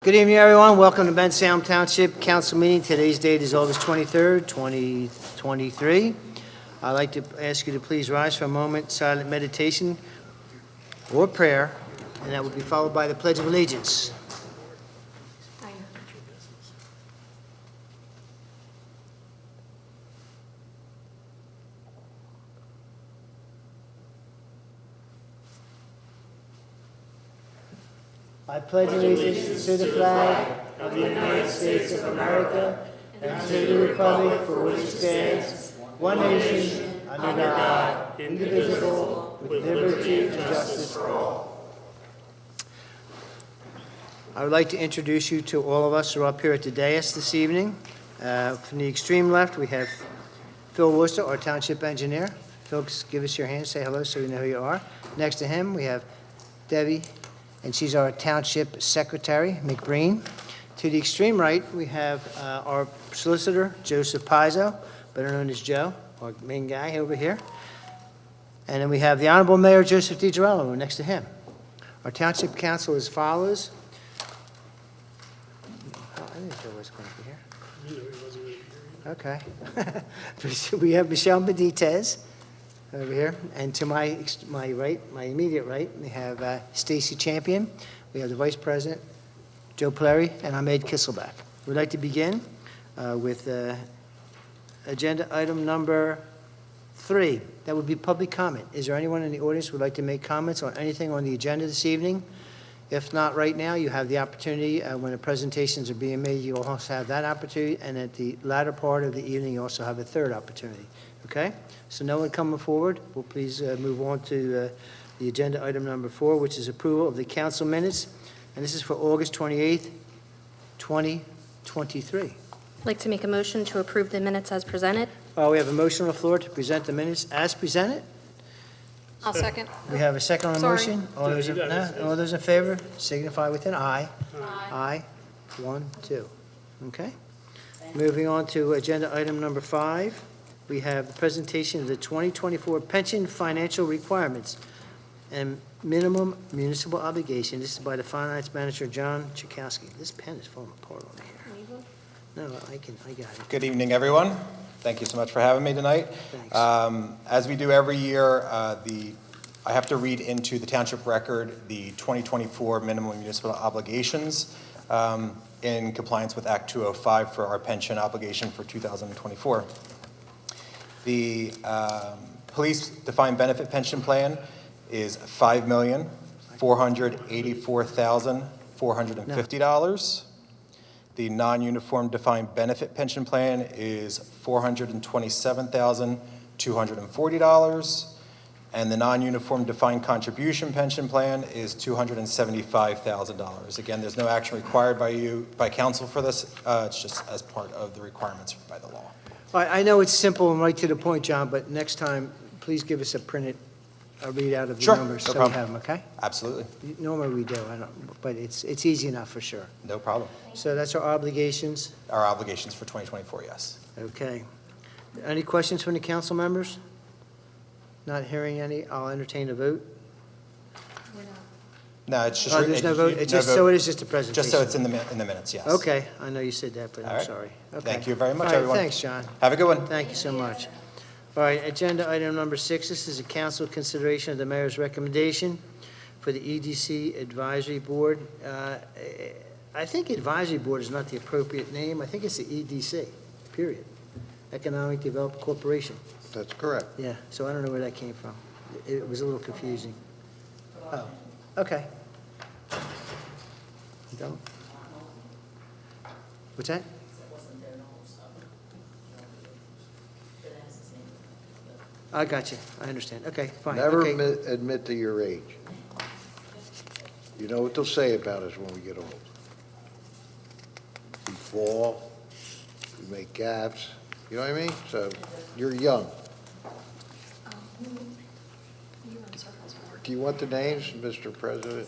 Good evening, everyone. Welcome to Bensalem Township Council meeting. Today's date is August 23rd, 2023. I'd like to ask you to please rise for a moment, silent meditation or prayer, and that will be followed by the Pledge of Allegiance. I pledge allegiance to the flag of the United States of America and to the republic for which it stands, one nation, under God, indivisible, with liberty and justice for all. I would like to introduce you to all of us who are up here at the dais this evening. From the extreme left, we have Phil Worcester, our township engineer. Phil, give us your hand, say hello so we know who you are. Next to him, we have Debbie, and she's our township secretary, McBreen. To the extreme right, we have our solicitor, Joseph Pizzo, better known as Joe, our main guy over here. And then we have the Honorable Mayor, Joseph DiGirello, next to him. Our township council is as follows. Oh, I didn't know was going to be here. Okay. We have Michelle Benitez over here, and to my right, my immediate right, we have Stacy Champion. We have the Vice President, Joe Plary, and Ahmed Kisselback. We'd like to begin with agenda item number 3. That would be public comment. Is there anyone in the audience who would like to make comments on anything on the agenda this evening? If not right now, you have the opportunity when the presentations are being made. You also have that opportunity, and at the latter part of the evening, you also have a third opportunity. Okay? So no one coming forward. We'll please move on to the agenda item number 4, which is approval of the council minutes. And this is for August 28th, 2023. I'd like to make a motion to approve the minutes as presented. We have a motion on the floor to present the minutes as presented. I'll second. We have a second on the Sorry. motion. All those in favor signify with an aye. Aye. 1, 2. Okay. Moving on to agenda item number 5. We have the presentation of the 2024 pension financial requirements and minimum municipal obligation. This is by the finance manager, John Chakowski. This pen is falling apart on here. No, I got it. Good evening, everyone. Thank you so much for having me tonight. Thanks. As we do every year, I have to read into the township record the 2024 minimum municipal obligations in compliance with Act 205 for our pension obligation for 2024. The police defined benefit pension plan is $5,484,450. The non-uniform defined benefit pension plan is $427,240. And the non-uniform defined contribution pension plan is $275,000. Again, there's no action required by council for this. It's just as part of the requirements by the law. All right, I know it's simple and right to the point, John, but next time, please give us a readout of the Sure, numbers no so problem. we have them, okay? Absolutely. Normally we do, but it's easy enough for sure. No problem. So that's our obligations. Our obligations for 2024, yes. Okay. Any questions from the council members? Not hearing any, I'll entertain a vote. No, it's just. There's no vote? It's just, so it is just a presentation? Just so it's in the minutes, yes. Okay, I know you said that, but All I'm right. sorry. Okay. Thank you very much, All right, everyone. thanks, John. Have a good one. Thank you so much. All right, agenda item number 6, this is a council consideration of the mayor's recommendation for the EDC Advisory Board. I think advisory board is not the appropriate name. I think it's the EDC, period. Economic Development Corporation. That's correct. Yeah, so I don't know where that came from. It was a little confusing. Oh, okay. You don't? What's that? I got you. I understand. Okay, fine. Never Okay. admit to your age. You know what they'll say about us when we get old. We fall, we make gaffes, you know what I mean? So, you're young. Do you want the names, Mr. President?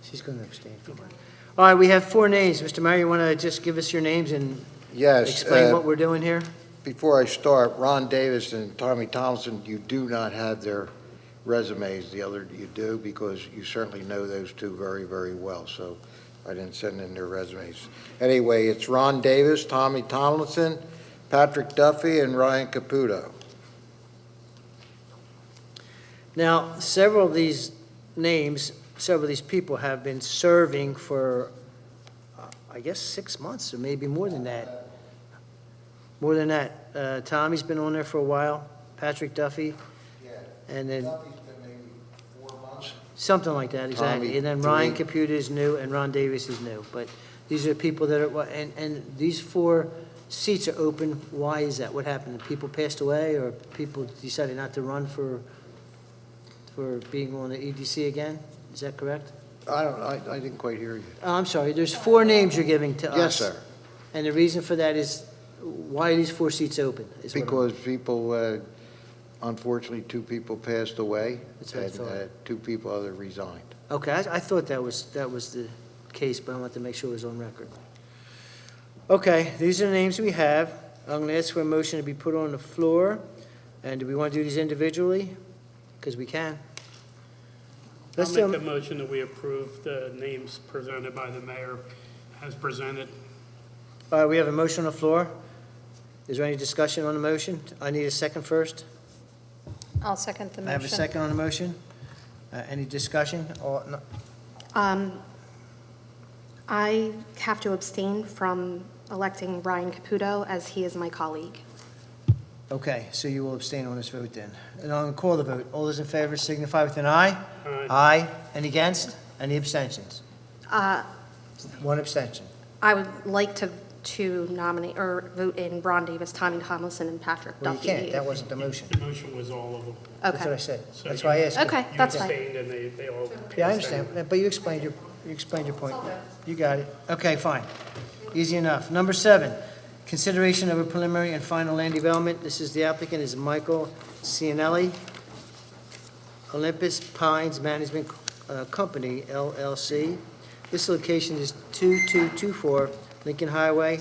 She's going to abstain from it. All right, we have 4 names. Mr. Mayor, you want to just give us your names and Yes. explain what we're doing here? Before I start, Ron Davis and Tommy Thompson, you do not have their resumes. The other you do, because you certainly know those two very, very well. So I didn't send in their resumes. Anyway, it's Ron Davis, Tommy Tomlinson, Patrick Duffy, and Ryan Caputo. Now, several of these names, several of these people have been serving for, I guess, 6 months, or maybe more than that. More than that. Tommy's been on there for a while, Patrick Duffy, Yeah. and then Duffy's been maybe 4 months. something like that, exactly. Tommy, And then Ryan 3. Caputa is new, and Ron Davis is new. But these are people that are, and these 4 seats are open. Why is that? What happened? People passed away, or people decided not to run for being on the EDC again? Is that correct? I didn't quite hear you. Oh, I'm sorry, there's 4 names you're giving to us. Yes, sir. And the reason for that is, why are these 4 seats open? is what I'm- Because people, unfortunately, 2 people passed away. That's what I and, thought. 2 people other resigned. Okay, I thought that was the case, but I wanted to make sure it was on record. Okay, these are the names we have. I'm going to ask for a motion to be put on the floor. And do we want to do these individually? Because we can. Let's I'll do make a them. motion that we approve the names presented by the mayor as presented. All right, we have a motion on the floor. Is there any discussion on the motion? I need a second first. I'll second the I have a motion. second on the motion. Any discussion? No. I have to abstain from electing Ryan Caputo as he is my colleague. Okay, so you will abstain on this vote then. And I'm going to call the vote. All those in favor signify with an aye. Aye. Aye. Any against? Any abstentions? Uh, 1 abstention. I would like to nominate or vote in Ron Davis, Tommy Tomlinson, and Patrick Well, you Duffy. can't. That wasn't the motion. The motion was all of them. That's what I Okay, said. So That's you- why I asked. you. okay, You that's fine. abstained and they all passed Yeah, I out. understand, but you explained your point. You got it. Okay, fine. Easy enough. Number 7, consideration of a preliminary and final land development. This is the applicant is Michael Cianelli, Olympus Pines Management Company, LLC. This location is 2224 Lincoln Highway,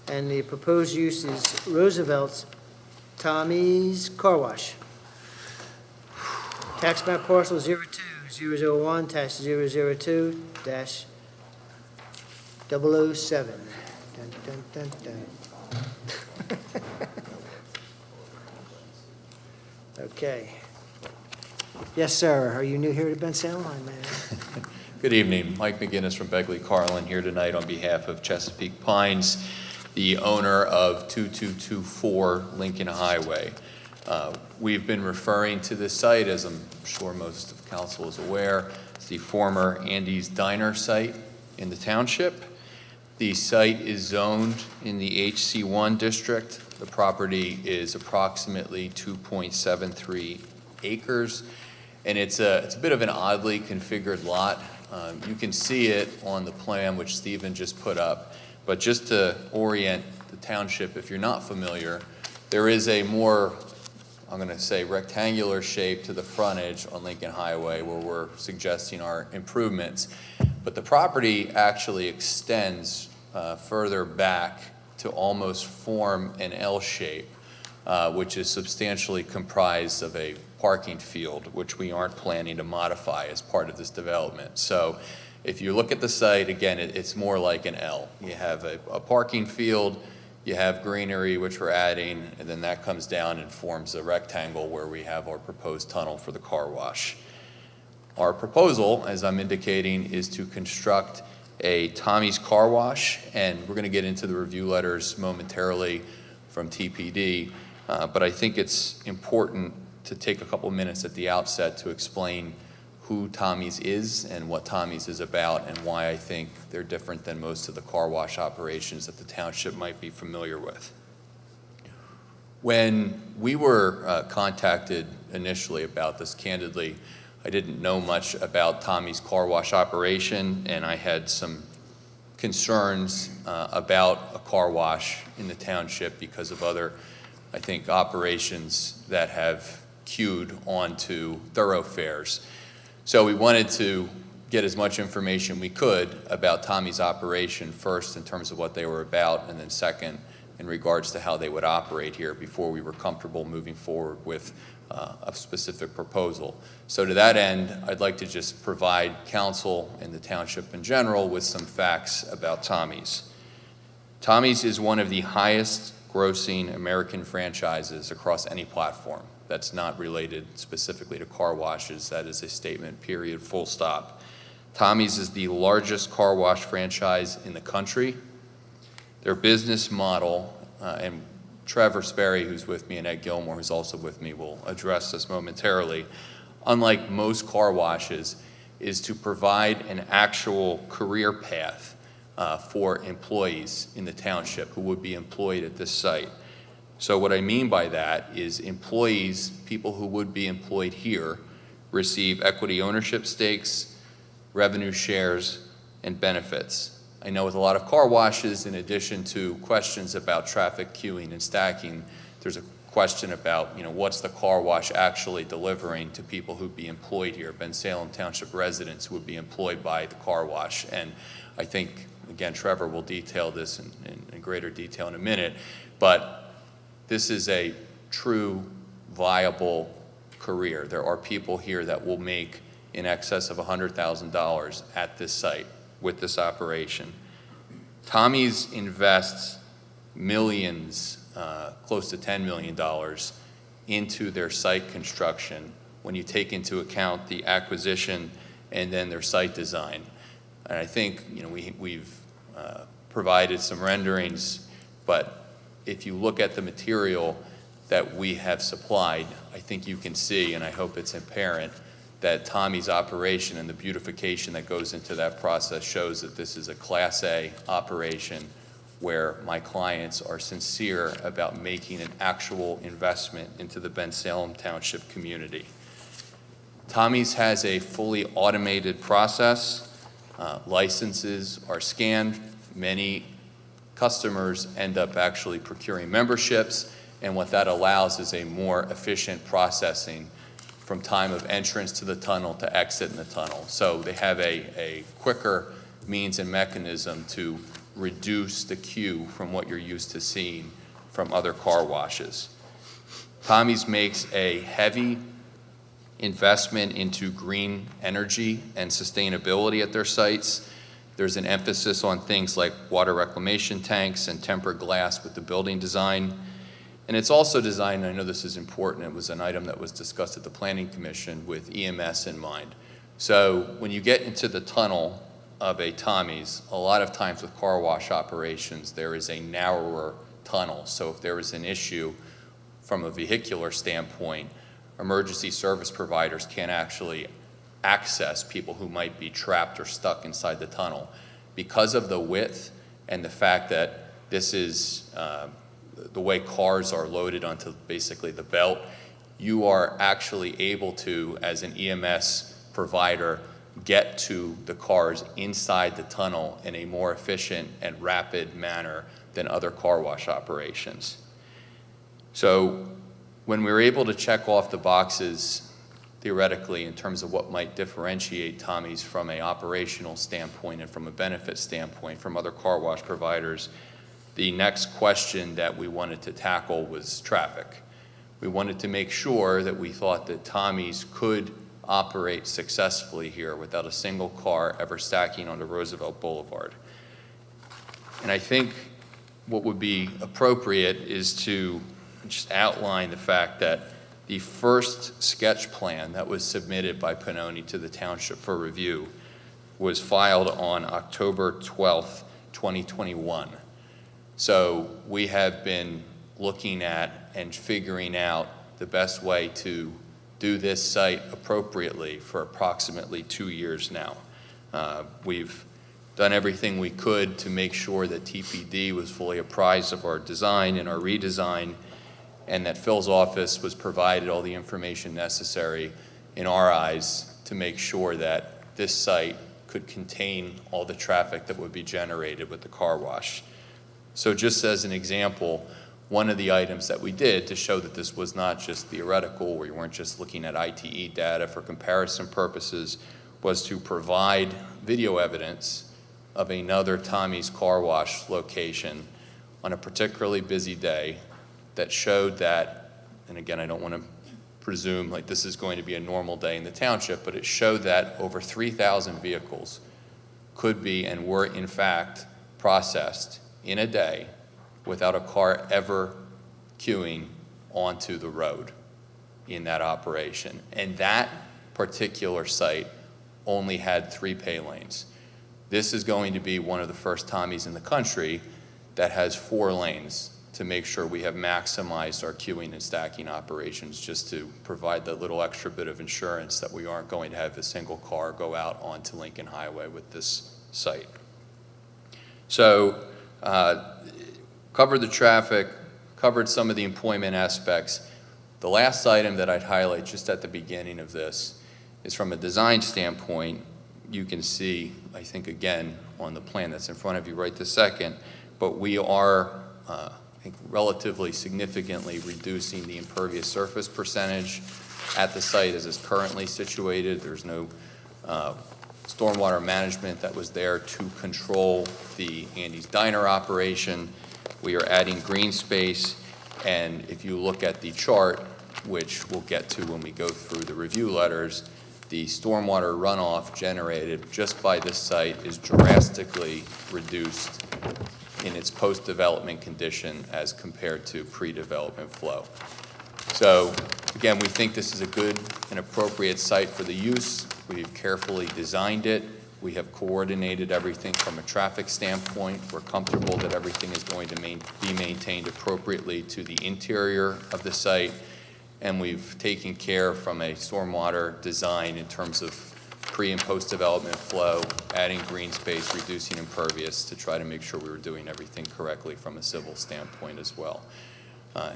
and the proposed use is Roosevelt's Tommy's Car Wash. Tax map parcel 02-001-002-007. Dun, dun, dun, dun. Okay. Yes, sir. Are you new here to Bensalem? Hi, man. Good evening. Mike McGinnis from Begley Carlin here tonight on behalf of Chesapeake Pines, the owner of 2224 Lincoln Highway. We've been referring to this site, as I'm sure most of council is aware, as the former Andy's Diner site in the township. The site is zoned in the HC1 district. The property is approximately 2.73 acres, and it's a bit of an oddly configured lot. You can see it on the plan which Stephen just put up, but just to orient the township, if you're not familiar, there is a more, I'm going to say, rectangular shape to the frontage on Lincoln Highway where we're suggesting our improvements. But the property actually extends further back to almost form an L shape, which is substantially comprised of a parking field, which we aren't planning to modify as part of this development. So if you look at the site, again, it's more like an L. You have a parking field, you have greenery, which we're adding, and then that comes down and forms a rectangle where we have our proposed tunnel for the car wash. Our proposal, as I'm indicating, is to construct a Tommy's Car Wash, and we're going to get into the review letters momentarily from TPD, but I think it's important to take a couple minutes at the outset to explain who Tommy's is and what Tommy's is about and why I think they're different than most of the car wash operations that the township might be familiar with. When we were contacted initially about this, candidly, I didn't know much about Tommy's car wash operation, and I had some concerns about a car wash in the township because of other, I think, operations that have queued onto thoroughfares. So we wanted to get as much information we could about Tommy's operation, first in terms of what they were about, and then second in regards to how they would operate here before we were comfortable moving forward with a specific proposal. So to that end, I'd like to just provide council and the township in general with some facts about Tommy's. Tommy's is one of the highest grossing American franchises across any platform. That's not related specifically to car washes. That is a statement, period, full stop. Tommy's is the largest car wash franchise in the country. Their business model, and Trevor Sperry, who's with me, and Ed Gilmore, who's also with me, will address this momentarily. Unlike most car washes, is to provide an actual career path for employees in the township who would be employed at this site. So what I mean by that is employees, people who would be employed here, receive equity ownership stakes, revenue shares, and benefits. I know with a lot of car washes, in addition to questions about traffic queuing and stacking, there's a question about, what's the car wash actually delivering to people who'd be employed here, Bensalem Township residents who would be employed by the car wash. And I think, again, Trevor will detail this in greater detail in a minute, but this is a true, viable career. There are people here that will make in excess of $100,000 at this site with this operation. Tommy's invests millions, close to $10 million, into their site construction when you take into account the acquisition and then their site design. And I think we've provided some renderings, but if you look at the material that we have supplied, I think you can see, and I hope it's apparent, that Tommy's operation and the beautification that goes into that process shows that this is a Class A operation where my clients are sincere about making an actual investment into the Bensalem Township community. Tommy's has a fully automated process. Licenses are scanned. Many customers end up actually procuring memberships, and what that allows is a more efficient processing from time of entrance to the tunnel to exit in the tunnel. So they have a quicker means and mechanism to reduce the queue from what you're used to seeing from other car washes. Tommy's makes a heavy investment into green energy and sustainability at their sites. There's an emphasis on things like water reclamation tanks and tempered glass with the building design. And it's also designed, I know this is important, it was an item that was discussed at the Planning Commission with EMS in mind. So when you get into the tunnel of a Tommy's, a lot of times with car wash operations, there is a narrower tunnel. So if there is an issue from a vehicular standpoint, emergency service providers can't actually access people who might be trapped or stuck inside the tunnel. Because of the width and the fact that this is the way cars are loaded onto basically the belt, you are actually able to, as an EMS provider, get to the cars inside the tunnel in a more efficient and rapid manner than other car wash operations. So when we were able to check off the boxes, theoretically, in terms of what might differentiate Tommy's from an operational standpoint and from a benefit standpoint from other car wash providers, the next question that we wanted to tackle was traffic. We wanted to make sure that we thought that Tommy's could operate successfully here without a single car ever stacking onto Roosevelt Boulevard. And I think what would be appropriate is to just outline the fact that the first sketch plan that was submitted by Pannoni to the township for review was filed on October 12th, 2021. So we have been looking at and figuring out the best way to do this site appropriately for approximately 2 years now. We've done everything we could to make sure that TPD was fully apprised of our design and our redesign, and that Phil's office was provided all the information necessary in our eyes to make sure that this site could contain all the traffic that would be generated with the car wash. So just as an example, one of the items that we did to show that this was not just theoretical, where you weren't just looking at ITE data for comparison purposes, was to provide video evidence of another Tommy's car wash location on a particularly busy day that showed that, and again, I don't want to presume like this is going to be a normal day in the township, but it showed that over 3,000 vehicles could be and were in fact processed in a day without a car ever queuing onto the road in that operation. And that particular site only had 3 pay lanes. This is going to be one of the first Tommies in the country that has 4 lanes to make sure we have maximized our queuing and stacking operations, just to provide the little extra bit of insurance that we aren't going to have a single car go out onto Lincoln Highway with this site. So covered the traffic, covered some of the employment aspects. The last item that I'd highlight just at the beginning of this is from a design standpoint. You can see, I think again, on the plan that's in front of you right this second, but we are I think relatively significantly reducing the impervious surface percentage at the site as it's currently situated. There's no stormwater management that was there to control the Andy's Diner operation. We are adding green space, and if you look at the chart, which we'll get to when we go through the review letters, the stormwater runoff generated just by this site is drastically reduced in its post-development condition as compared to pre-development flow. So again, we think this is a good and appropriate site for the use. We've carefully designed it. We have coordinated everything from a traffic standpoint. We're comfortable that everything is going to be maintained appropriately to the interior of the site. And we've taken care from a stormwater design in terms of pre and post development flow, adding green space, reducing impervious to try to make sure we were doing everything correctly from a civil standpoint as well.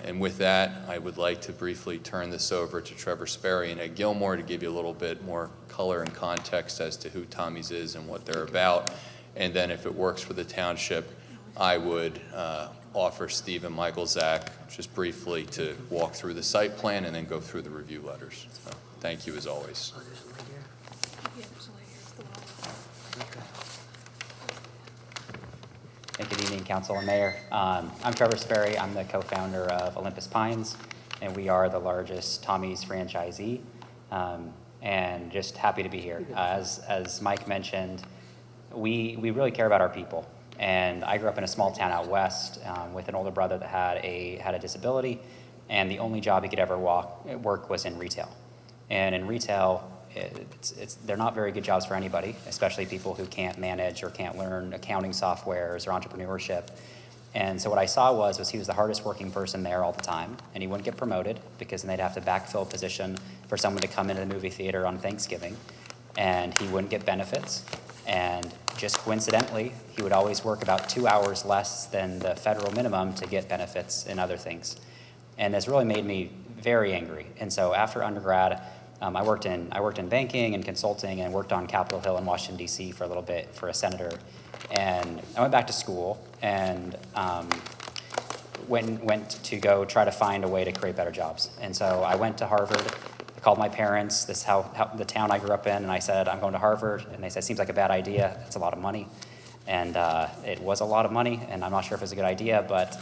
And with that, I would like to briefly turn this over to Trevor Sperry and Ed Gilmore to give you a little bit more color and context as to who Tommy's is and what they're about. And then if it works for the township, I would offer Steve and Michael Zach just briefly to walk through the site plan and then go through the review letters. So, thank you as always. Good evening, Council and Mayor. I'm Trevor Sperry. I'm the co-founder of Olympus Pines, and we are the largest Tommy's franchisee, and just happy to be here. As Mike mentioned, we really care about our people. And I grew up in a small town out west with an older brother that had a disability, and the only job he could ever work was in retail. And in retail, they're not very good jobs for anybody, especially people who can't manage or can't learn accounting softwares or entrepreneurship. And so what I saw was he was the hardest working person there all the time, and he wouldn't get promoted because then they'd have to backfill a position for someone to come into the movie theater on Thanksgiving, and he wouldn't get benefits. And just coincidentally, he would always work about 2 hours less than the federal minimum to get benefits and other things. And this really made me very angry. And so after undergrad, I worked in banking and consulting and worked on Capitol Hill in Washington, D.C. for a little bit for a senator. And I went back to school and went to go try to find a way to create better jobs. And so I went to Harvard. I called my parents, this is how the town I grew up in, and I said, I'm going to Harvard. And they said, seems like a bad idea. It's a lot of money. And it was a lot of money, and I'm not sure if it was a good idea, but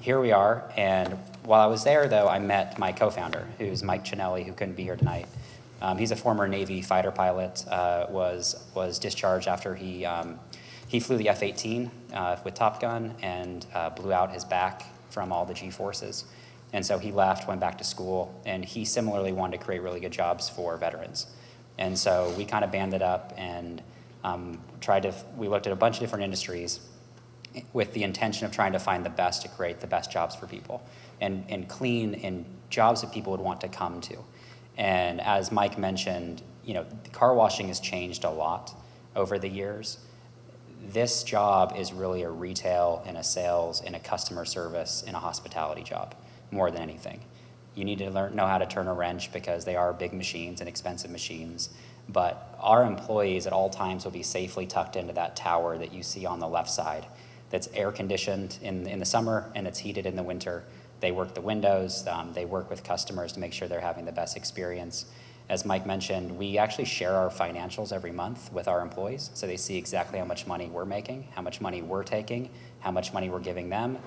here we are. And while I was there, though, I met my co-founder, who's Mike Chinelli, who couldn't be here tonight. He's a former Navy fighter pilot, was discharged after he flew the F-18 with Top Gun and blew out his back from all the G-forces. And so he left, went back to school, and he similarly wanted to create really good jobs for veterans. And so we kind of banded up and we looked at a bunch of different industries with the intention of trying to find the best to create the best jobs for people and clean in jobs that people would want to come to. And as Mike mentioned, car washing has changed a lot over the years. This job is really a retail and a sales and a customer service and a hospitality job more than anything. You need to know how to turn a wrench because they are big machines and expensive machines. But our employees at all times will be safely tucked into that tower that you see on the left side that's air conditioned in the summer and it's heated in the winter. They work the windows, they work with customers to make sure they're having the best experience. As Mike mentioned, we actually share our financials every month with our employees, so they see exactly how much money we're making, how much money we're taking, how much money we're giving them,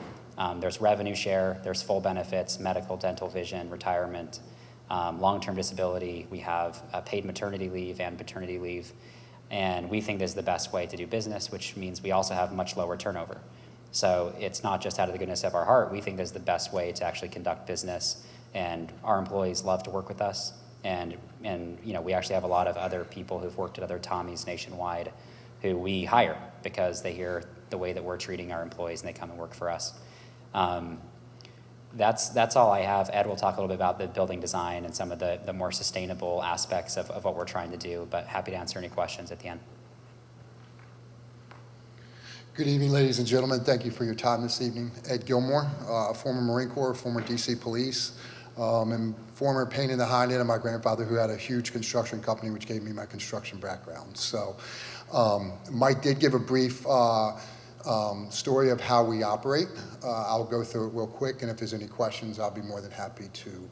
There's revenue share, there's full benefits, medical, dental, vision, retirement, long-term disability. We have paid maternity leave and paternity leave. And we think this is the best way to do business, which means we also have much lower turnover. So it's not just out of the goodness of our heart. We think this is the best way to actually conduct business, and our employees love to work with us. And you know, we actually have a lot of other people who've worked at other Tommies nationwide who we hire because they hear the way that we're treating our employees and they come and work for us. That's all I have. Ed will talk a little bit about the building design and some of the more sustainable aspects of what we're trying to do, but happy to answer any questions at the end. Good evening, ladies and gentlemen. Thank you for your time this evening. Ed Gilmore, former Marine Corps, former DC Police, and former pain in the hind end of my grandfather, who had a huge construction company, which gave me my construction background. So Mike did give a brief story of how we operate. I'll go through it real quick, and if there's any questions, I'll be more than happy to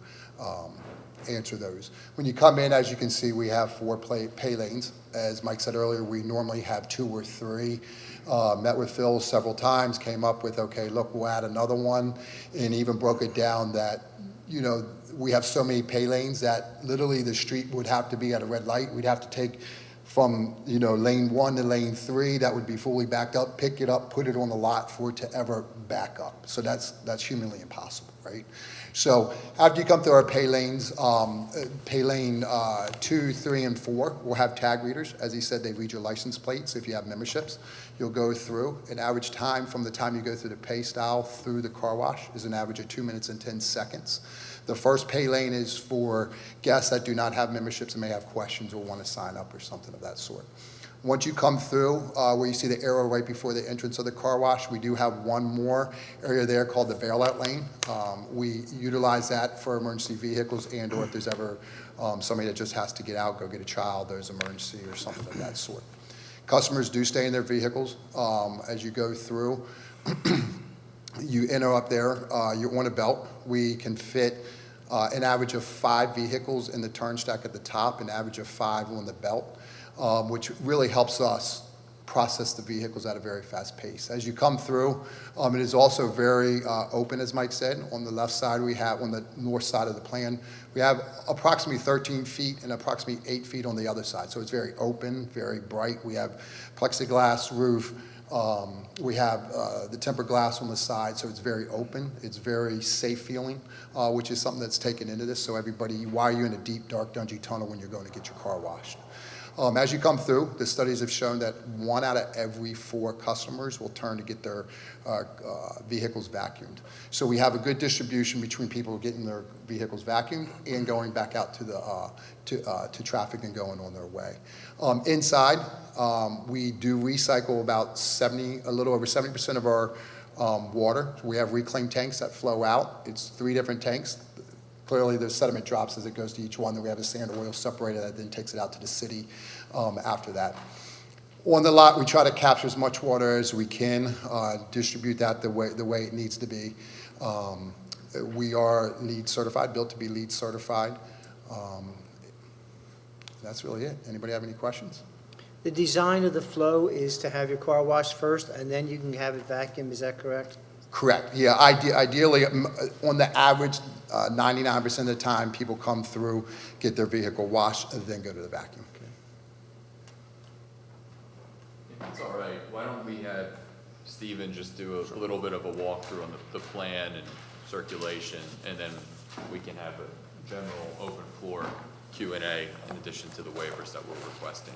answer those. When you come in, as you can see, we have 4 pay lanes. As Mike said earlier, we normally have 2 or 3. Met with Phil several times, came up with, okay, look, we'll add another one, and even broke it down that, you know, we have so many pay lanes that literally the street would have to be at a red light. We'd have to take from, you know, lane 1 to lane 3, that would be fully backed up, pick it up, put it on the lot for it to ever back up. So that's humanly impossible, right? So after you come through our pay lanes, pay lane 2, 3, and 4 will have tag readers. As he said, they read your license plates if you have memberships. You'll go through. An average time from the time you go through the pay style through the car wash is an average of 2 minutes and 10 seconds. The first pay lane is for guests that do not have memberships and may have questions or want to sign up or something of that sort. Once you come through, where you see the arrow right before the entrance of the car wash, we do have one more area there called the bailout lane. We utilize that for emergency vehicles and or if there's ever somebody that just has to get out, go get a child, there's an emergency or something of that sort. Customers do stay in their vehicles as you go through. You enter up there, you're on a belt. We can fit an average of 5 vehicles in the turnstack at the top, an average of 5 on the belt. Which really helps us process the vehicles at a very fast pace. As you come through, it is also very open, as Mike said. On the left side, we have, on the north side of the plan, we have approximately 13 feet and approximately 8 feet on the other side. So it's very open, very bright. We have plexiglass roof. We have the tempered glass on the side, so it's very open. It's very safe feeling, which is something that's taken into this. So everybody, why are you in a deep, dark, dungy tunnel when you're going to get your car washed? As you come through, the studies have shown that 1 out of every 4 customers will turn to get their vehicles vacuumed. So we have a good distribution between people getting their vehicles vacuumed and going back out to the to traffic and going on their way. Inside, we do recycle about a little over 70% of our water. We have reclaimed tanks that flow out. It's 3 different tanks. Clearly, the sediment drops as it goes to each one. Then we have a sand oil separator that then takes it out to the city after that. On the lot, we try to capture as much water as we can, distribute that the way it needs to be. We are LEED certified, built to be LEED certified. That's really it. Anybody have any questions? The design of the flow is to have your car washed first, and then you can have it vacuumed, is that correct? Correct. Yeah, ideally, on the average, 99% of the time, people come through, get their vehicle washed, and then go to the vacuum. If it's all right, why don't we have Stephen just do a little bit of a walkthrough on the plan and circulation, and then we can have a general open floor Q&A in addition to the waivers that we're requesting.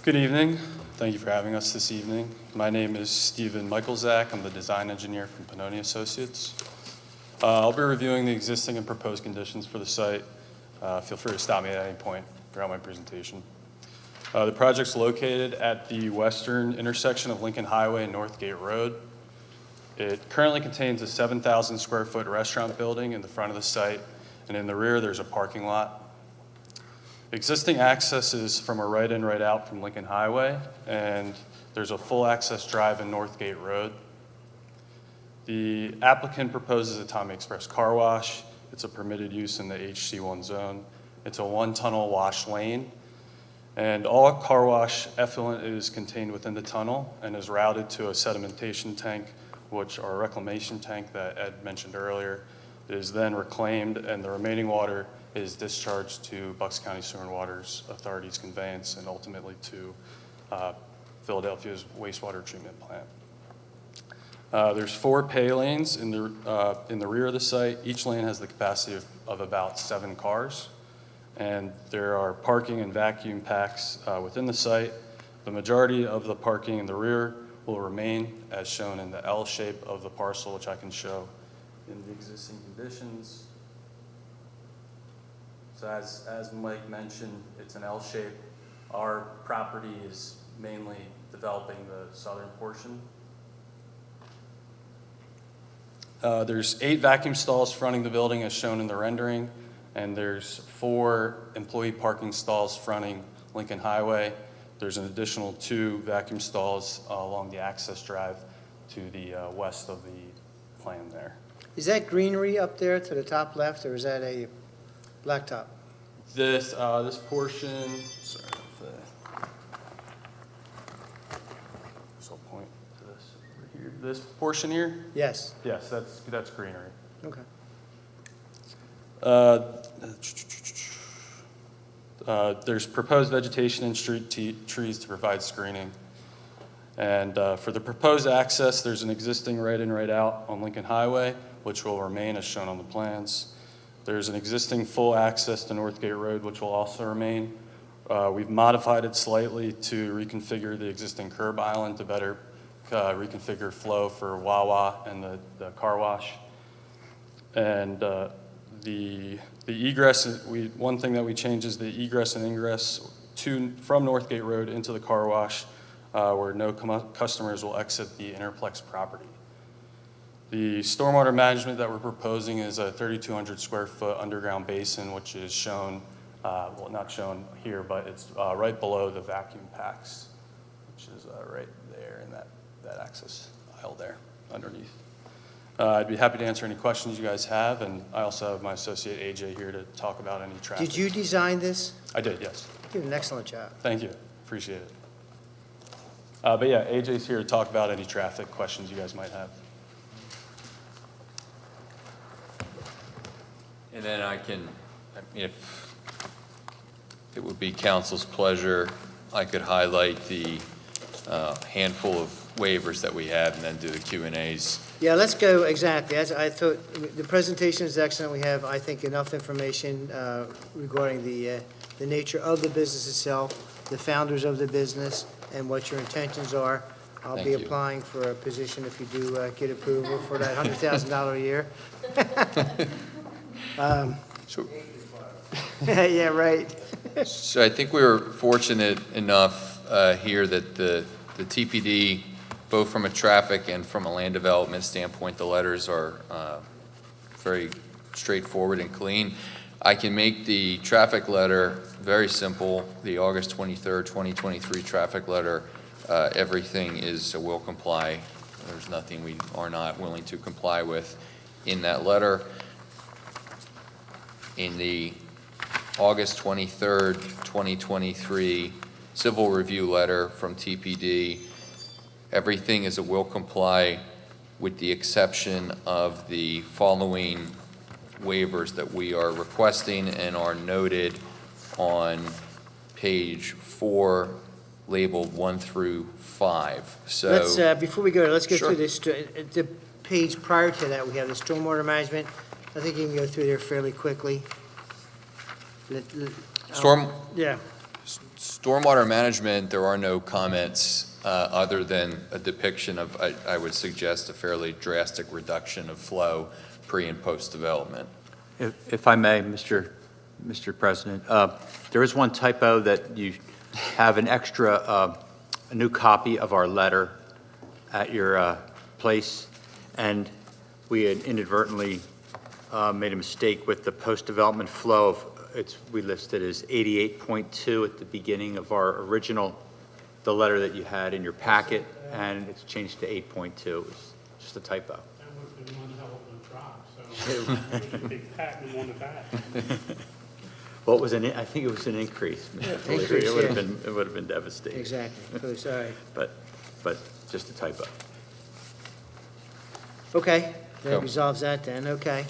Good evening. Thank you for having us this evening. My name is Stephen Michaelzak. I'm the design engineer from Pannoni Associates. I'll be reviewing the existing and proposed conditions for the site. Feel free to stop me at any point throughout my presentation. The project's located at the western intersection of Lincoln Highway and Northgate Road. It currently contains a 7,000 square foot restaurant building in the front of the site, and in the rear there's a parking lot. Existing access is from a right in, right out from Lincoln Highway, and there's a full access drive in Northgate Road. The applicant proposes a Tommy Express car wash. It's a permitted use in the HC1 zone. It's a 1-tunnel wash lane. And all car wash effluent is contained within the tunnel and is routed to a sedimentation tank, which our reclamation tank that Ed mentioned earlier is then reclaimed, and the remaining water is discharged to Bucks County Sewer and Water's Authority's conveyance and ultimately to Philadelphia's wastewater treatment plant. There's 4 pay lanes in the rear of the site. Each lane has the capacity of about 7 cars. And there are parking and vacuum packs within the site. The majority of the parking in the rear will remain as shown in the L shape of the parcel, which I can show in the existing conditions. So as Mike mentioned, it's an L shape. Our property is mainly developing the southern portion. There's 8 vacuum stalls fronting the building as shown in the rendering, and there's 4 employee parking stalls fronting Lincoln Highway. There's an additional 2 vacuum stalls along the access drive to the west of the plan there. Is that greenery up there to the top left, or is that a blacktop? This portion, sorry if this will point to this over here. This portion here, Yes. yes, that's greenery. Okay. There's proposed vegetation and street trees to provide screening. And for the proposed access, there's an existing right-in, right-out on Lincoln Highway, which will remain as shown on the plans. There's an existing full access to Northgate Road, which will also remain. We've modified it slightly to reconfigure the existing curb island to better reconfigure flow for Wawa and the car wash. And the egress, one thing that we changed is the egress and ingress from Northgate Road into the car wash, where no customers will exit the Interplex property. The stormwater management that we're proposing is a 3,200 square foot underground basin, which is shown, well, not shown here, but it's right below the vacuum packs, which is right there in that access aisle there underneath. I'd be happy to answer any questions you guys have, and I also have my associate AJ here to talk about any traffic. Did you design this? I did, yes. You did an excellent job. Thank you, appreciate it. But yeah, AJ's here to talk about any traffic questions you guys might have. And then if it would be council's pleasure, I could highlight the handful of waivers that we have and then do the Q&As. Yeah, let's go, exactly. As I thought, the presentation is excellent. We have, I think, enough information regarding the nature of the business itself, the founders of the business, and what your intentions are. I'll Thank be you. applying for a position if you do get approval for that $100,000 a year. So, Yeah, right. so I think we were fortunate enough here that the TPD, both from a traffic and from a land development standpoint, the letters are very straightforward and clean. I can make the traffic letter very simple. The August 23rd, 2023 traffic letter, everything is a will comply. There's nothing we are not willing to comply with in that letter. In the August 23rd, 2023 civil review letter from TPD, everything is a will comply with the exception of the following waivers that we are requesting and are noted on page 4, labeled 1 through 5. So Let's, before we go, let's go Sure. through this. The page prior to that, we have the stormwater management. I think you can go through there fairly quickly. Yeah. stormwater management, there are no comments other than a depiction of, I would suggest, a fairly drastic reduction of flow pre and post development. If I may, Mr. President, there is one typo that you have an extra, a new copy of our letter at your place, and we had inadvertently made a mistake with the post-development flow of, we listed as 88.2 at the beginning of our original, the letter that you had in your packet, and it's changed to 8.2. It was just a typo. That would have been one hell of a drop, so we should be patting them on the back. Well, I think it was an increase. Increase, It would have yeah. been, it would have been devastating. Exactly, close, all right. But just a typo. Okay, that Cool. resolves that then, okay.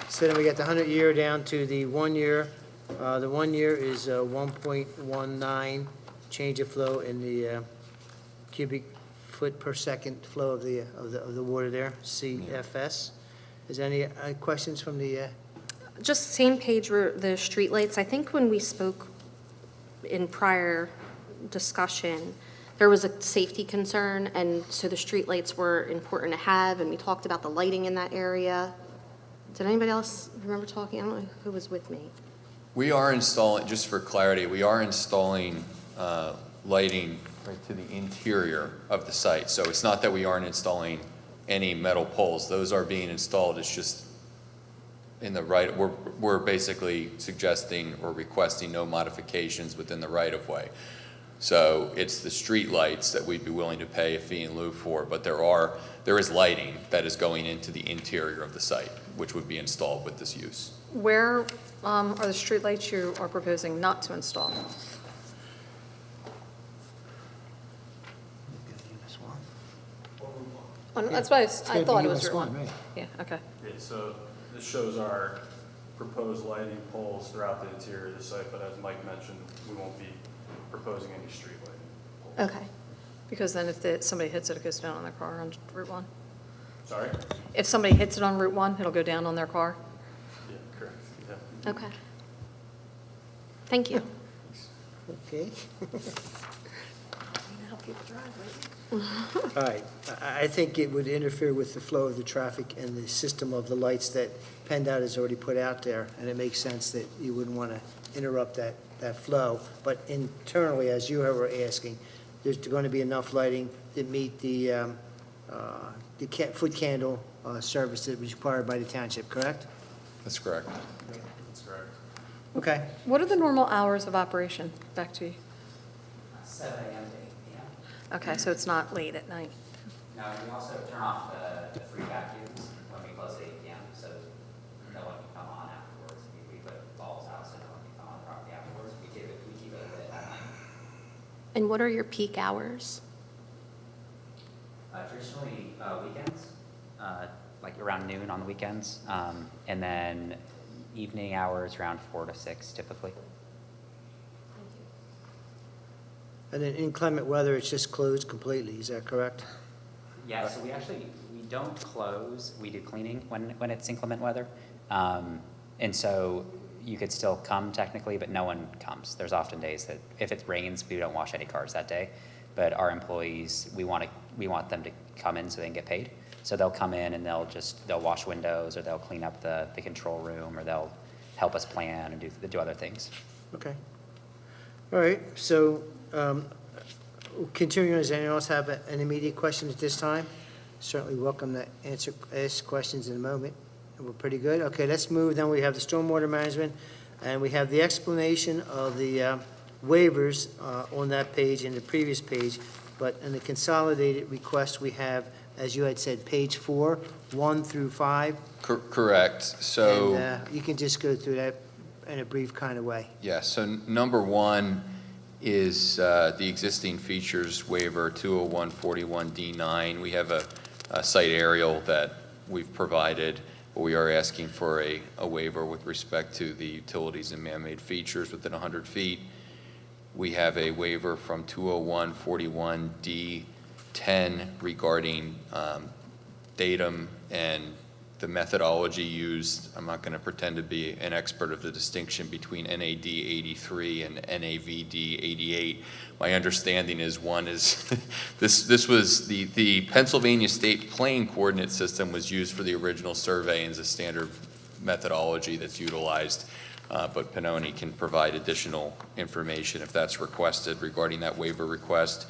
So then we got the 100-year down to the 1 year. The 1 year is 1.19 change of flow in the cubic foot per second flow of the water there, CFS. Is there any questions from the, Just same page, the streetlights. I think when we spoke in prior discussion, there was a safety concern, and so the streetlights were important to have, and we talked about the lighting in that area. Did anybody else remember talking? I don't know who was with me. We are installing, just for clarity, we are installing lighting right to the interior of the site. So it's not that we aren't installing any metal poles. Those are being installed. It's just in the right, we're basically suggesting or requesting no modifications within the right-of-way. So it's the street lights that we'd be willing to pay a fee in lieu for, but there is lighting that is going into the interior of the site, which would be installed with this use. Where are the streetlights you are proposing not to install? That's why I thought it was Route 1. right? Yeah, okay. Yeah, so this shows our proposed lighting poles throughout the interior of the site, but as Mike mentioned, we won't be proposing any street lighting. Okay. Because then if somebody hits it, it goes down on their car on Route 1? Sorry? If somebody hits it on Route 1, it'll go down on their car? Yeah, correct, yeah. Okay. Thank you. Okay. All right, I think it would interfere with the flow of the traffic and the system of the lights that PennDOT has already put out there, and it makes sense that you wouldn't want to interrupt that flow. But internally, as you were asking, there's going to be enough lighting to meet the foot candle service that was required by the township, correct? That's correct. That's correct. Okay. What are the normal hours of operation? Back to you. 7 a.m. to 8 p.m. Okay, so it's not late at night. Now, we also turn off the free vacuums when we close at 8 p.m., so no one can come on afterwards. We put bulbs out so no one can come on the property afterwards. We keep it lit at night. And what are your peak hours? Traditionally, weekends, like around noon on the weekends, and then evening hours around 4 to 6 typically. And then inclement weather, it's just closed completely, is that correct? Yeah, so we don't close, we do cleaning when it's inclement weather. And so you could still come technically, but no one comes. There's often days that if it rains, we don't wash any cars that day. But our employees, we want them to come in so they can get paid. So they'll come in and they'll wash windows, or they'll clean up the control room, or they'll help us plan and do other things. Okay. All right, so continuing, does anyone else have an immediate question at this time? Certainly welcome to ask questions in a moment. We're pretty good. Okay, let's move. Then we have the stormwater management, and we have the explanation of the waivers on that page and the previous page. But in the consolidated request, we have, as you had said, page 4, 1 through 5. Correct. So. And you can just go through that in a brief kind of way. Yeah, so number 1 is the existing features waiver, 20141D9. We have a site aerial that we've provided, but we are asking for a waiver with respect to the utilities and man-made features within 100 feet. We have a waiver from 20141D10 regarding datum and the methodology used. I'm not going to pretend to be an expert of the distinction between NAD 83 and NAVD 88. My understanding is one is this was the Pennsylvania State Plane Coordinate System was used for the original survey and is a standard methodology that's utilized, but Pennoni can provide additional information if that's requested regarding that waiver request.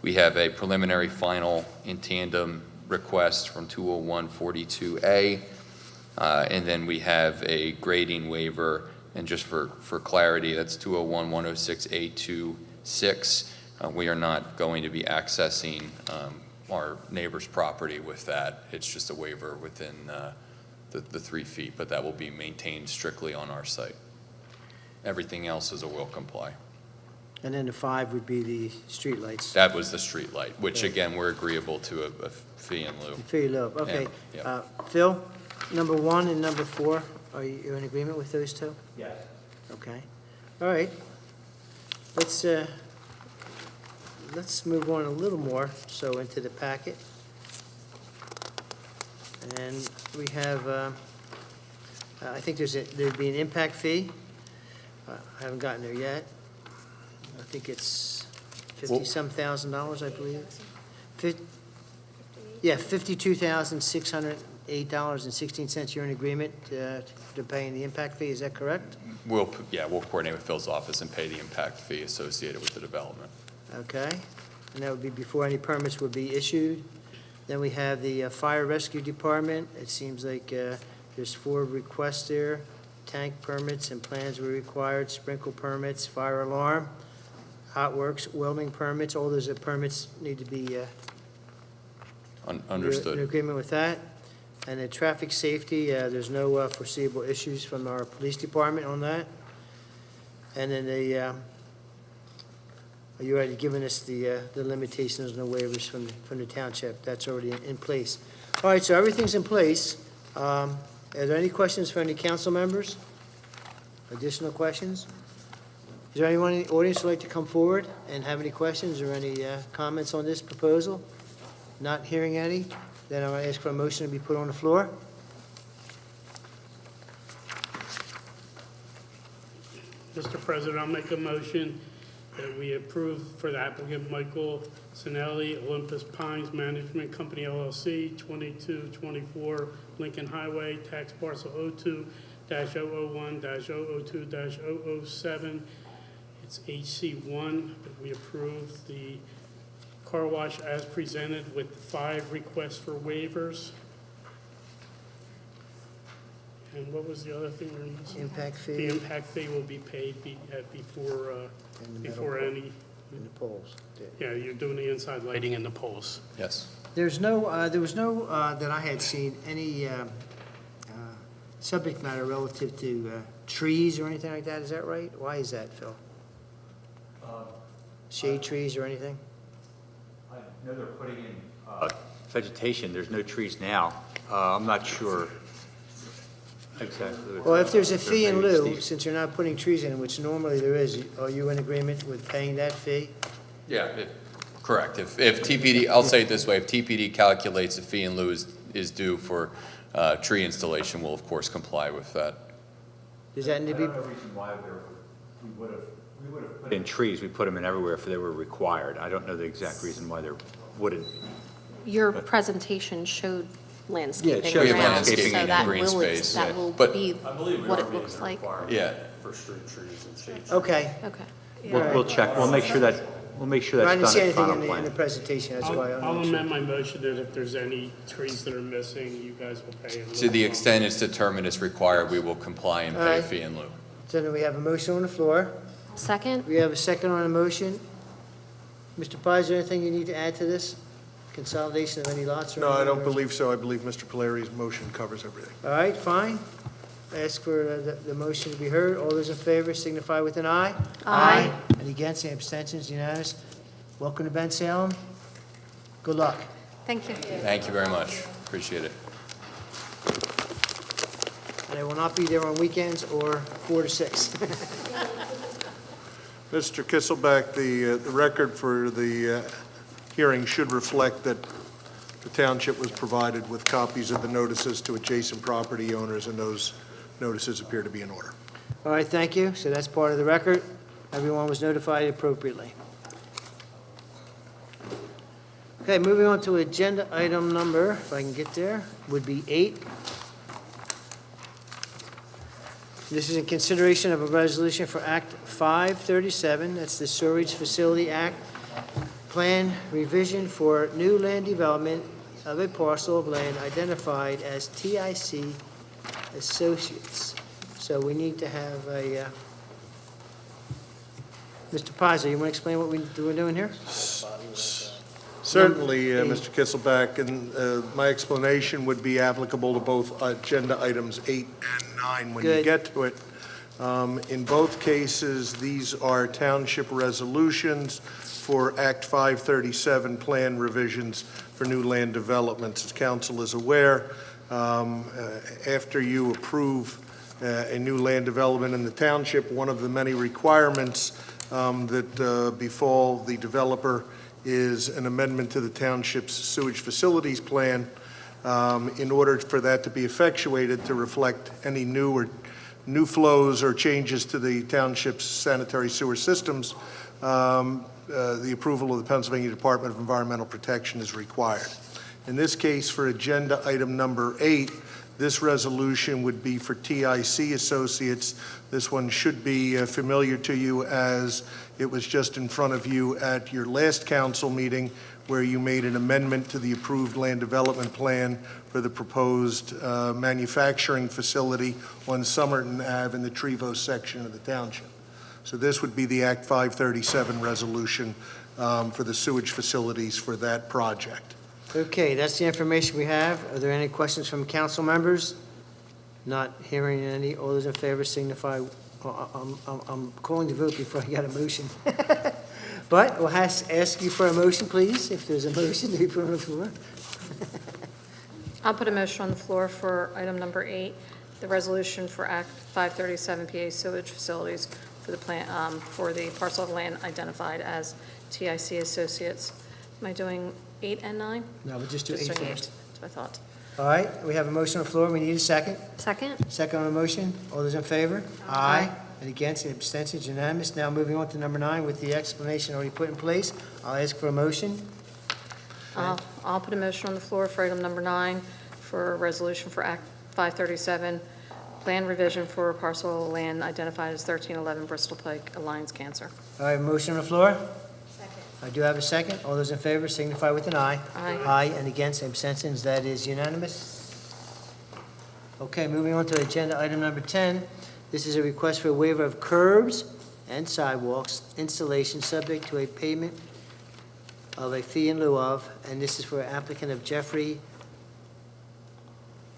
We have a preliminary final in tandem request from 20142A, and then we have a grading waiver, and just for clarity, that's 201-106A26. We are not going to be accessing our neighbor's property with that. It's just a waiver within the 3 feet, but that will be maintained strictly on our site. Everything else is a will comply. And then the 5 would be the streetlights. That was the street light, which again, we're agreeable to a fee in lieu. Fee low, okay. Yeah. Phil, number 1 and number 4, are you in agreement with those two? Yes. Okay, all right. Let's move on a little more, so into the packet. And we have, I think there'd be an impact fee. I haven't gotten there yet. I think it's 50-some thousand dollars, I believe. Yeah, $52,608.16. You're in agreement to paying the impact fee, is that correct? We'll coordinate with Phil's office and pay the impact fee associated with the development. Okay, and that would be before any permits would be issued. Then we have the Fire Rescue Department. It seems like there's 4 requests there. Tank permits and plans were required, sprinkle permits, fire alarm, hot works, welding permits, all those permits need to be Understood. You're in agreement with that? And then traffic safety, there's no foreseeable issues from our police department on that? And then you already given us the limitations and the waivers from the township. That's already in place. All right, so everything's in place. Are there any questions from any council members? Additional questions? Is there anyone in the audience who'd like to come forward and have any questions or any comments on this proposal? Not hearing any, then I'm going to ask for a motion to be put on the floor. Mr. President, I'll make a motion that we approve for the applicant Michael Sinelli, Olympus Pines Management Company LLC, 2224 Lincoln Highway, tax parcel 02-001-002-007. It's HC1, but we approve the car wash as presented with 5 requests for waivers. And what was the other thing we were missing? Impact fee. The impact fee will be paid before any, In the polls. yeah, you're doing the inside lighting in the poles. Yes. There was no, that I had seen, any subject matter relative to trees or anything like that, is that right? Why is that, Phil? Shade trees or anything? I know they're putting in vegetation, there's no trees now. I'm not sure exactly. Well, if there's a fee in lieu, Steve. since you're not putting trees in, which normally there is, are you in agreement with paying that fee? Yeah, correct. If TPD, I'll say it this way, if TPD calculates a fee in lieu is due for tree installation, we'll of course comply with that. Does that need to be? I don't know the reason why we would have put in trees, we put them in everywhere if they were required. I don't know the exact reason why there wouldn't. Your presentation showed landscaping shows around, landscaping so and that green will, space, that yeah. will But- be what it looks like. Yeah. For street trees and shade trees. Okay. Okay. We'll check, we'll make sure that's I done didn't see at anything final in the plan. presentation, that's why I'll I'm not sure. amend my motion that if there's any trees that are missing, you guys will pay. in lieu. To the extent it's determined it's required, we will comply and All pay a right. fee in lieu. So then we have a motion on the floor. Second? We have a second on the motion. Mr. Pye, is there anything you need to add to this? Consolidation of any lots or No, I anything, don't or- believe so. I believe Mr. Polari's motion covers everything. All right, fine. Ask for the motion to be heard. All those in favor signify with an aye. Aye. Any against, any abstentions, unanimous? Welcome to Bensalem. Good luck. Thank you. Thank you very much. Appreciate it. And I will not be there on weekends or 4 to 6. Mr. Kisselbeck, the record for the hearing should reflect that the township was provided with copies of the notices to adjacent property owners, and those notices appear to be in order. All right, thank you. So that's part of the record. Everyone was notified appropriately. Okay, moving on to agenda item number, if I can get there, would be 8. This is in consideration of a resolution for Act 537, that's the Storage Facility Act, plan revision for new land development of a parcel of land identified as TIC Associates. So we need to have a, Mr. Pazza, you want to explain what we're doing here? Certainly, Mr. Kisselbeck, and my explanation would be applicable to both agenda items 8 and 9 when you Good. get to it. In both cases, these are township resolutions for Act 537 plan revisions for new land developments. As council is aware, after you approve a new land development in the township, one of the many requirements that befall the developer is an amendment to the township's sewage facilities plan in order for that to be effectuated to reflect any new flows or changes to the township's sanitary sewer systems. The approval of the Pennsylvania Department of Environmental Protection is required. In this case, for agenda item number 8, this resolution would be for TIC Associates. This one should be familiar to you, as it was just in front of you at your last council meeting, where you made an amendment to the approved land development plan for the proposed manufacturing facility on Somerton Ave in the Trevo section of the township. So this would be the Act 537 resolution for the sewage facilities for that project. Okay, that's the information we have. Are there any questions from council members? Not hearing any. All those in favor signify. I'm calling the vote before I got a motion. But we'll ask you for a motion, please, if there's a motion to be put on the floor. I'll put a motion on the floor for item number 8, the resolution for Act 537 PA sewage facilities for the plant, for the parcel of land identified as TIC Associates. Am I doing 8 and 9? No, we'll just do 8 doing first. That's what I thought. All right, we have a motion on the floor. We need a second. Second? Second on the motion. All those in favor? Aye. And against, the abstentions, unanimous. Now moving on to number 9 with the explanation already put in place. I'll ask for a motion. I'll put a motion on the floor for item number 9 for a resolution for Act 537, plan revision for a parcel of land identified as 1311 Bristol Pike, Alliance Cancer. All right, motion on the floor? Second. I do have a second. All those in favor signify with an aye. Aye. Aye, and against, abstentions, that is unanimous. Okay, moving on to agenda item number 10. This is a request for a waiver of curbs and sidewalks installation subject to a payment of a fee in lieu of, and this is for applicant of Jeffrey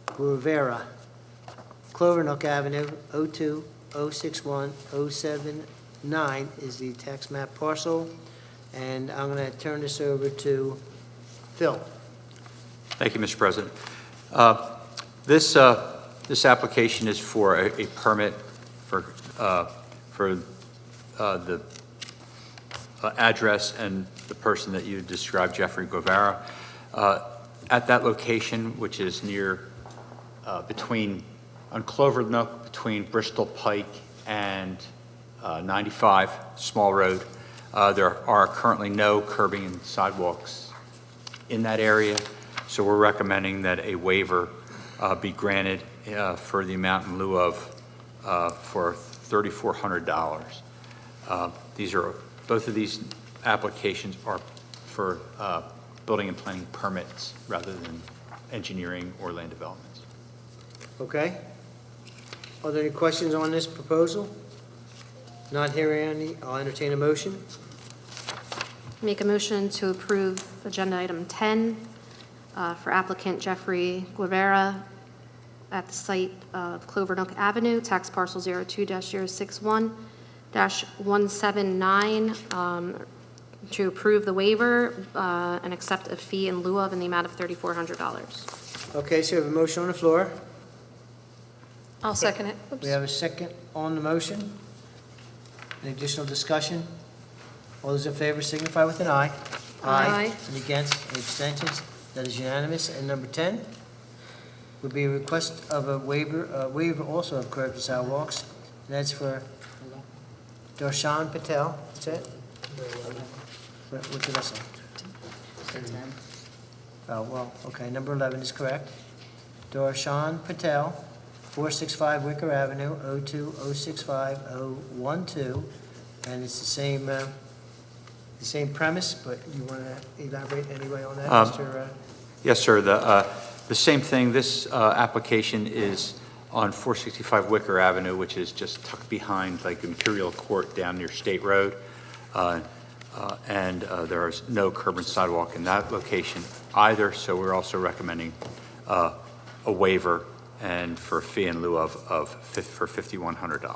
Guevara, Clover Nook Avenue, 02061-079 is the tax map parcel. And I'm going to turn this over to Phil. Thank you, Mr. President. This application is for a permit for the address and the person that you described, Jeffrey Guevara. At that location, which is near on Clover Nook, between Bristol Pike and 95, Small Road, there are currently no curbing and sidewalks in that area, so we're recommending that a waiver be granted for the amount in lieu of for $3,400. Both of these applications are for building and planning permits rather than engineering or land developments. Okay? Are there any questions on this proposal? Not hearing any, I'll entertain a motion. Make a motion to approve agenda item 10 for applicant Jeffrey Guevara at the site of Clover Nook Avenue, tax parcel 02-061-179, to approve the waiver and accept a fee in lieu of in the amount of $3,400. Okay, so we have a motion on the floor. I'll second it. We have a second on the motion. Any additional discussion? All those in favor signify with an aye. Aye. And against, any abstentions? That is unanimous. And number 10 would be a request of a waiver also of curbs and sidewalks. And that's for Darshan Patel. That's it? What did I say? Oh, well, okay, number 11 is correct. Darshan Patel, 465 Wicker Avenue, 02065-012, and it's the same premise, but you want to elaborate anyway on that, Mr.? Yes, sir. The same thing. This application is on 465 Wicker Avenue, which is just tucked behind like Imperial Court down near State Road. And there is no curb and sidewalk in that location either, so we're also recommending a waiver and for a fee in lieu for $5,100.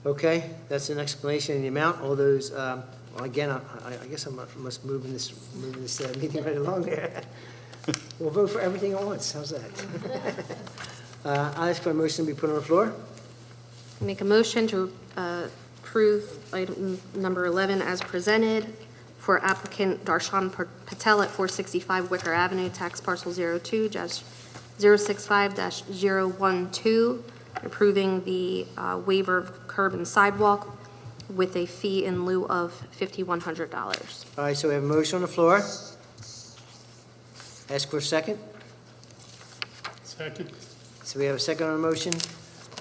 Okay, that's an explanation of the amount. All those, well, again, I guess I must move this meeting right along here. We'll vote for everything at once. How's that? I'll ask for a motion to be put on the floor. Make a motion to approve item number 11 as presented for applicant Darshan Patel at 465 Wicker Avenue, tax parcel 02-065-012, approving the waiver of curb and sidewalk with a fee in lieu of $5,100. All right, so we have a motion on the floor. Ask for a second. Second. So we have a second on the motion.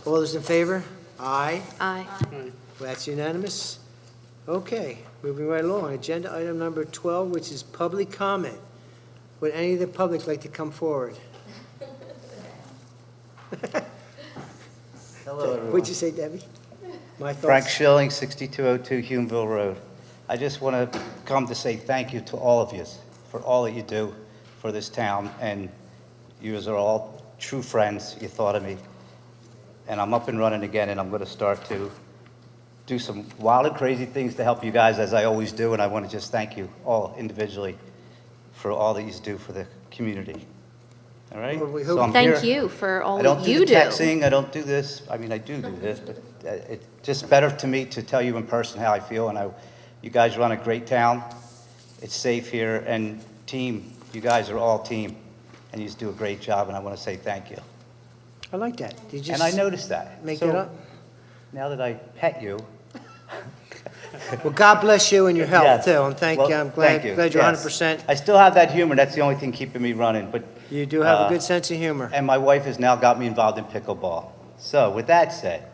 All those in favor? Aye. Aye. Aye. That's unanimous. Okay, moving right along. Agenda item number 12, which is public comment. Would any of the public like to come forward? Hello, everyone. What'd you say, Debbie? My Frank thoughts? Schilling, 6202 Humeville Road. I just want to come to say thank you to all of you for all that you do for this town, and you are all true friends. You thought of me. And I'm up and running again, and I'm going to start to do some wild and crazy things to help you guys, as I always do, and I want to just thank you all individually for all that you do for the community. All right? Well, we So hope- I'm Thank here. you for all I don't that do you the do. texting, I don't do this, I mean, I do this, but it's just better to me to tell you in person how I feel, and you guys run a great town, it's safe here, and team, you guys are all team, and you just do a great job, and I want to say thank you. I like that. Did you And I noticed that. make So, that up? Now that I pet you. Well, God bless you and your health, Yes. too, and thank you. Well, I'm glad you. you're Yes. 100%. I still have that humor, that's the only thing keeping me running, but You do have a good sense of humor. and my wife has now got me involved in pickleball. So with that said,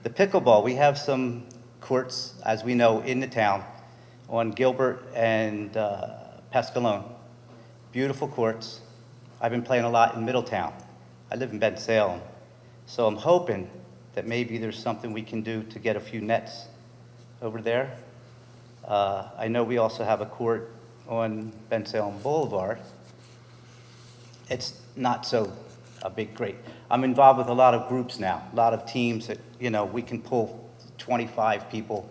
the pickleball, we have some courts, as we know, in the town on Gilbert and Pescalone. Beautiful courts. I've been playing a lot in Middletown. I live in Bensalem. So I'm hoping that maybe there's something we can do to get a few nets over there. I know we also have a court on Bensalem Boulevard. It's not so a big, great. I'm involved with a lot of groups now, a lot of teams that, we can pull 25 people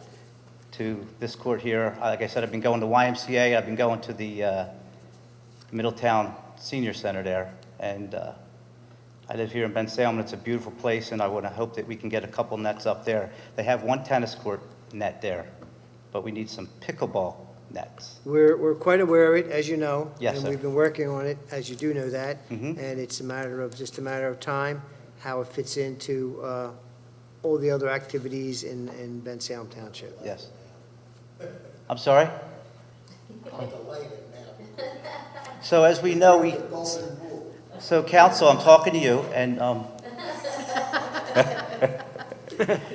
to this court here. Like I said, I've been going to YMCA, I've been going to the Middletown Senior Center there, and I live here in Bensalem, and it's a beautiful place, and I want to hope that we can get a couple nets up there. They have one tennis court net there, but we need some pickleball nets. We're quite aware of it, as you know. Yes, And sir. we've been working on it, as you do know that. Mhm. And it's just a matter of time, how it fits into all the other activities in Bensalem Township. Yes. I'm sorry? So as we know, so council, I'm talking to you, and,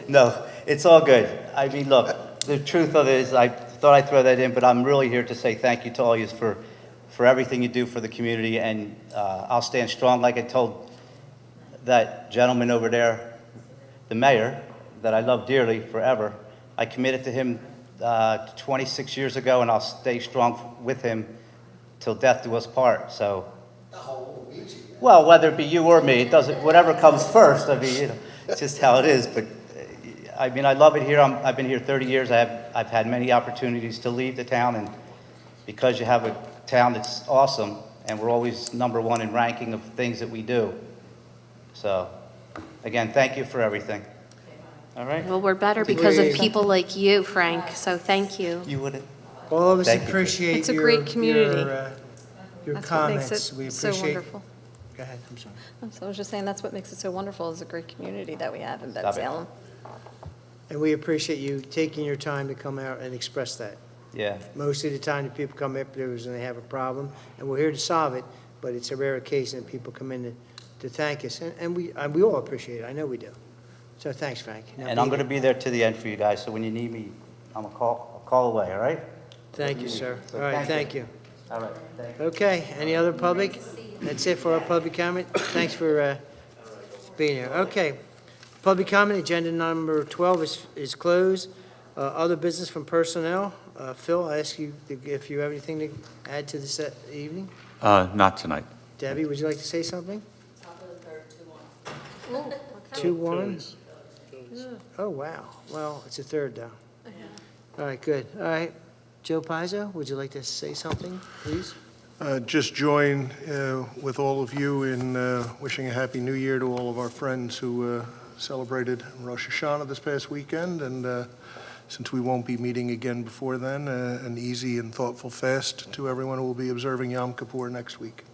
no, it's all good. I mean, look, the truth of it is, I thought I'd throw that in, but I'm really here to say thank you to all of you for everything you do for the community, and I'll stand strong, like I told that gentleman over there, the mayor, that I love dearly forever. I committed to him 26 years ago, and I'll stay strong with him till death do us part, so. Well, whether it be you or me, it doesn't, whatever comes first, I mean, it's just how it is, but, I mean, I love it here, I've been here 30 years, I've had many opportunities to leave the town, and because you have a town that's awesome, and we're always #1 in ranking of things that we do. So, again, thank you for everything. All right? Well, we're better because of Agreed. people like you, Frank, so thank you. You wouldn't? All of us Thank you. appreciate It's a your, great community. your That's what makes comments. We it so appreciate. wonderful. Go ahead, I'm sorry. So I was just saying, that's what makes it so wonderful, is a great community that we have in Stop it. Bensalem. And we appreciate you taking your time to come out and express that. Yeah. Most of the time, the people come up there when they have a problem, and we're here to solve it, but it's a rare occasion that people come in to thank us, and we all appreciate it, I know we do. So thanks, Frank. Now, And I'm David. going to be there to the end for you guys, so when you need me, I'll call away, all right? Thank you, sir. So All right, thank thank you. All right, thank you. Okay, any other public? That's it for our public comment. Thanks for being here. Okay, public comment, agenda number 12 is closed. Other business from personnel. Phil, I ask you if you have anything to add to this evening? Not tonight. Debbie, would you like to say something? Top of the third, 2-1. 2-1? Phillies. Phillies. Oh, wow. Well, it's a third, though. All right, good. All right. Joe Pizzo, would you like to say something, please? Just join with all of you in wishing a Happy New Year to all of our friends who celebrated Rosh Hashanah this past weekend. And since we won't be meeting again before then, an easy and thoughtful fast to everyone who will be observing Yom Kippur next week.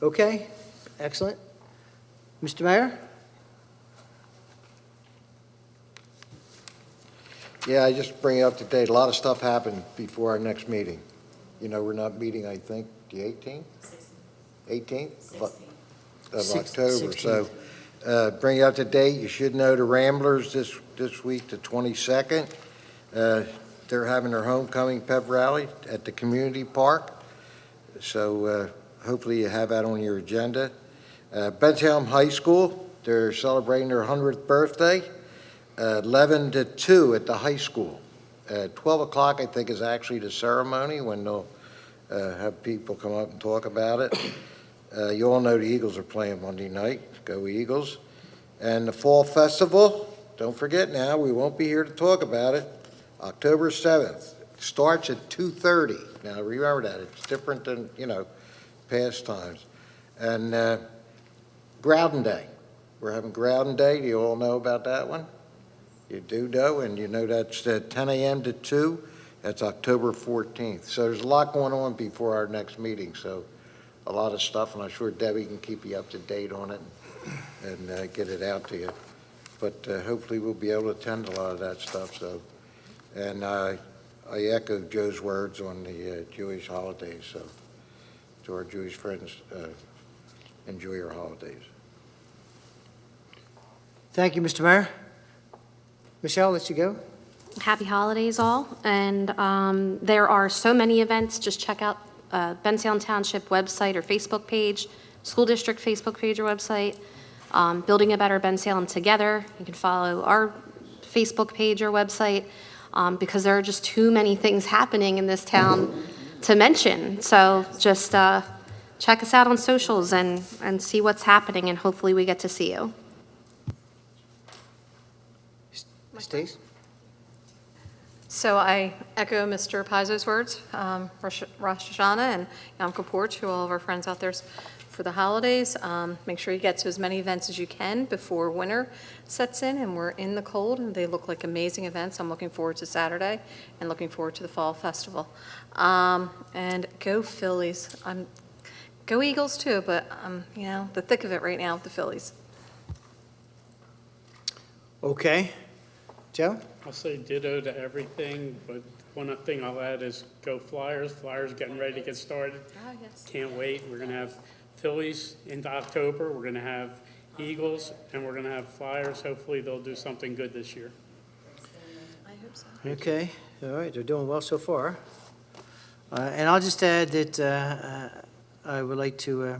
Okay, excellent. Mr. Mayor? Yeah, I just bring it up to date. A lot of stuff happened before our next meeting. You know, we're not meeting, I think, the 18th? 18th? Of October. So bring it up to date. You should know the Ramblers this week, the 22nd. They're having their homecoming pep rally at the community park. So hopefully you have that on your agenda. Bensalem High School, they're celebrating their 100th birthday. 11 to 2 at the high school. 12 o'clock, I think, is actually the ceremony when they'll have people come up and talk about it. You all know the Eagles are playing Monday night. Go Eagles. And the Fall Festival, don't forget now, we won't be here to talk about it. October 7th. Starts at 2:30. Now, remember that. It's different than, past times. And Groudon Day. We're having Groudon Day. Do you all know about that one? You do know, and you know that's 10 a.m. to 2. That's October 14th. So there's a lot going on before our next meeting, so a lot of stuff, and I'm sure Debbie can keep you up to date on it and get it out to you. But hopefully we'll be able to attend a lot of that stuff. So, and I echo Joe's words on the Jewish holidays. So to our Jewish friends, enjoy your holidays. Thank you, Mr. Mayor. Michelle, let you go. Happy holidays, all. And there are so many events. Just check out Bensalem Township website or Facebook page, school district Facebook page or website. Building a Better Bensalem Together. You can follow our Facebook page or website because there are just too many things happening in this town to mention. So just check us out on socials and see what's happening, and hopefully we get to see you. Stace? So I echo Mr. Pizzo's words, Rosh Hashanah and Yom Kippur to all of our friends out there for the holidays. Make sure you get to as many events as you can before winter sets in and we're in the cold, and they look like amazing events. I'm looking forward to Saturday and looking forward to the Fall Festival. And go Phillies. Go Eagles too, but the thick of it right now with the Phillies. Okay. Joe? I'll say ditto to everything, but one thing I'll add is go Flyers. Flyers getting ready to get started. Oh, yes. Can't wait. We're going to have Phillies into October. We're going to have Eagles, and we're going to have Flyers. Hopefully they'll do something good this year. I hope so. Okay. All right. They're doing well so far. And I'll just add that I would like to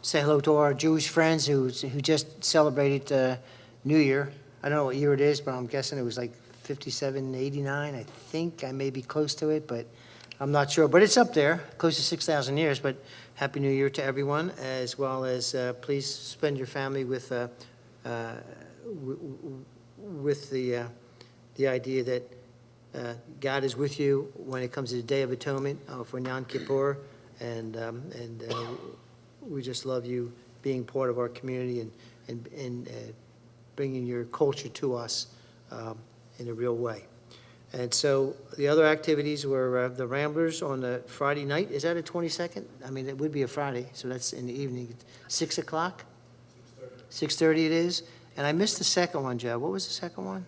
say hello to our Jewish friends who just celebrated New Year. I don't know what year it is, but I'm guessing it was like 57, 89. I think I may be close to it, but I'm not sure. But it's up there, close to 6,000 years. But Happy New Year to everyone, as well as please spend your family with the idea that God is with you when it comes to the Day of Atonement for Yom Kippur, and we just love you being part of our community and bringing your culture to us in a real way. And so the other activities were the Ramblers on the Friday night. Is that a 22nd? I mean, it would be a Friday, so that's in the evening. 6 o'clock? 6:30 it is. And I missed the second one, Joe. What was the second one?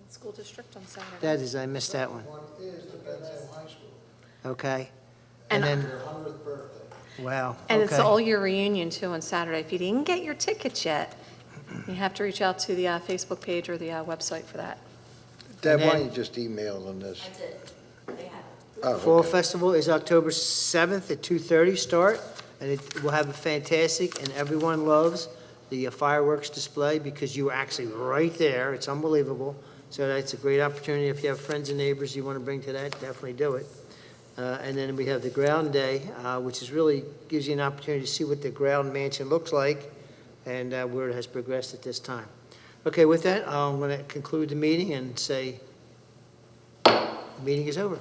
School district on Saturday. That is, I missed that one. One is the Bensalem High School. Okay. And And then, Their 100th birthday. wow. And it's okay. all year reunion too on Saturday. If you didn't get your tickets yet, you have to reach out to the Facebook page or the website for that. Deb, And why then- don't you just email them this? That's it. They have it. Oh, Fall okay. Festival is October 7th at 2:30 start, and it will have a fantastic, and everyone loves the fireworks display because you are actually right there. It's unbelievable. So that's a great opportunity. If you have friends and neighbors you want to bring to that, definitely do it. And then we have the ground day, which is really gives you an opportunity to see what the ground mansion looks like and where it has progressed at this time. Okay, with that, I'm going to conclude the meeting and say the meeting is over.